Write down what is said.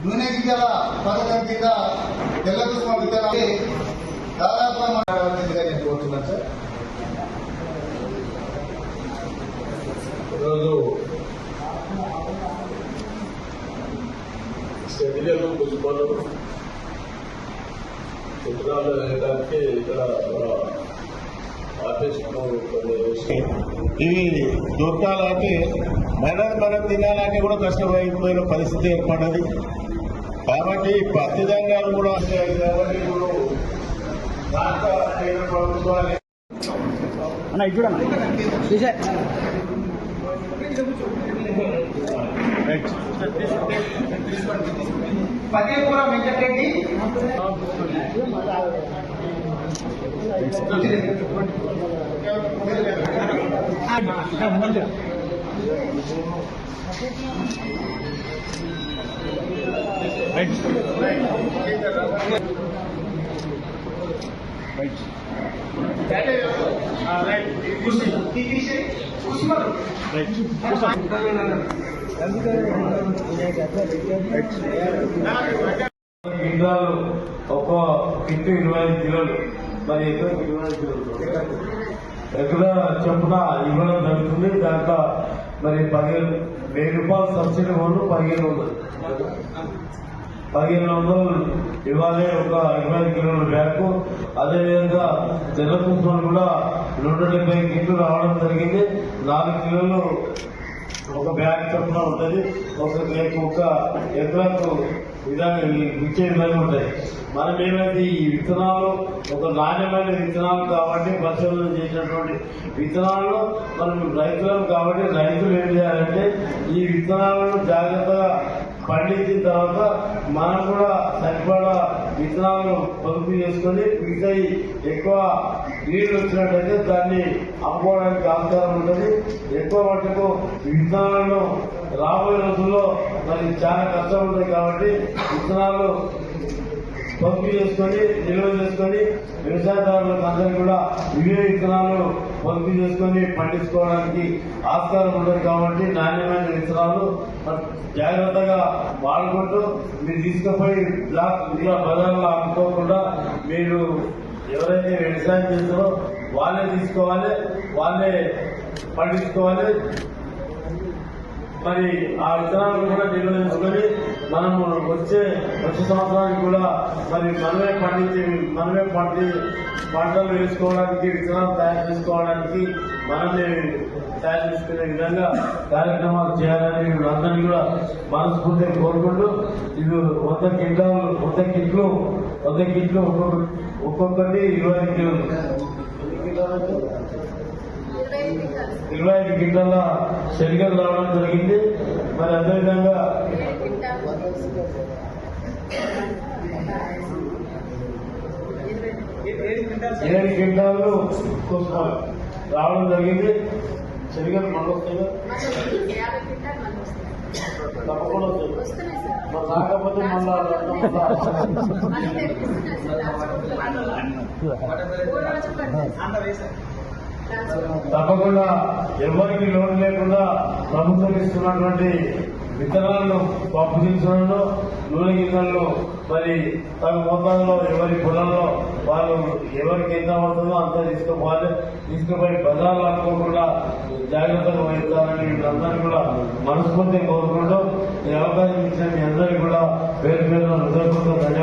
నూనె గింజల పథకం కింద తెల్ల కుసుమ విత్తనాలు దాదాపు నేను కోరుతున్నాను సార్. ఈరోజు సెమినార్లు పుష్పాలు విత్తనాలు వేయడానికి ఇక్కడ ఇవి దొరకాలంటే మనం తినాలంటే కూడా కష్టమైపోయిన పరిస్థితి ఏర్పడ్డది. కాబట్టి పత్తి ధాన్యాలు కూడా కాబట్టి ఇప్పుడు ప్రభుత్వాలు పదేపుర వెంకటరెడ్డి గింజలు ఒక్క కిట్టు 25 కిలోలు, మరి ఎకరాకి 25 కిలోలు ఎకరా చొప్పున ఇవ్వడం జరుగుతుంది. దాంట్లో మరి 10,000 రూపాయలు సబ్సిడీ వాళ్ళు 1,500 ఇవ్వాలి. ఒక 25 కిలోల బ్యాగు. అదేవిధంగా జనపుష్పాలు కూడా 170 కిట్లు రావడం జరిగింది. 4 కిలోలు ఒక బ్యాగ్ చొప్పున ఉంటుంది. ఒక ఎకరాకు ఇచ్చే విధంగా ఉంటాయి. మనం ఏమైతే ఈ విత్తనాలు ఒక నాణ్యమైన విత్తనాలు కాబట్టి పరిశోధన చేసినటువంటి విత్తనాలు మనం రైతులం కాబట్టి రైతులు ఏం చేయాలంటే ఈ విత్తనాలను జాగ్రత్తగా పండించిన తర్వాత మనం కూడా సరిపడా విత్తనాలను పొదుపు చేసుకొని మిగతా ఎక్కువ నీళ్లు వచ్చినట్టయితే దాన్ని అమ్ముకోవడానికి ఆస్కారం ఉంటుంది. ఎక్కువ మటుకు విత్తనాలను రాబోయే రోజుల్లో మరి చాలా కష్టం ఉంటుంది కాబట్టి విత్తనాలు పొదుపు చేసుకొని నిల్వ చేసుకొని వ్యవసాయదారులకు అందరికీ కూడా ఇవే విత్తనాలు పొదుపు చేసుకొని పండించుకోవడానికి ఆస్కారం ఉంటుంది. కాబట్టి నాణ్యమైన విత్తనాలు జాగ్రత్తగా వాడుకుంటూ మీరు తీసుకుపోయి బజార్లో అమ్ముకోకుండా మీరు ఎవరైతే వ్యవసాయం చేస్తారో వాళ్ళే తీసుకోవాలి, వాళ్ళే పండించుకోవాలి. మరి ఆ విత్తనాలను కూడా నిల్వ చేసుకొని మనము వచ్చే సంవత్సరానికి కూడా మరి మనమే పంటలు వేసుకోవడానికి విత్తనాలు తయారు చేసుకోవడానికి మనమే తయారు చేసుకునే విధంగా కార్యక్రమాలు చేయాలని అందరినీ కూడా మనస్ఫూర్తిగా కోరుకుంటూ ఇది 100 కిట్లు ఒక్కొక్కటి 25 కిలోలు 25 కిట్ల శనిగలు రావడం జరిగింది. మరి అదేవిధంగా 7 క్వింటాలు రావడం జరిగింది. శనిగలు మళ్ళీ వస్తాయి తప్పకుండా వస్తాయి. మరి రాకపోతే తప్పకుండా ఎవరికి లోన్ లేకుండా ప్రభుత్వం ఇస్తున్నటువంటి విత్తనాలను పప్పు దినుసులను నూనె గింజలను మరి తగు మోతాదులో ఎవరి పొలంలో వాళ్ళు ఎవరికి ఎంత పడుతుందో అంతా తీసుకుపోయి బజార్లు అనుకోకుండా జాగ్రత్తగా వహించాలని అందరినీ కూడా మనస్ఫూర్తిగా కోరుకుంటూ ఈ అవకాశం ఇచ్చిన మీ అందరికీ కూడా పేరు హృదయపూర్వక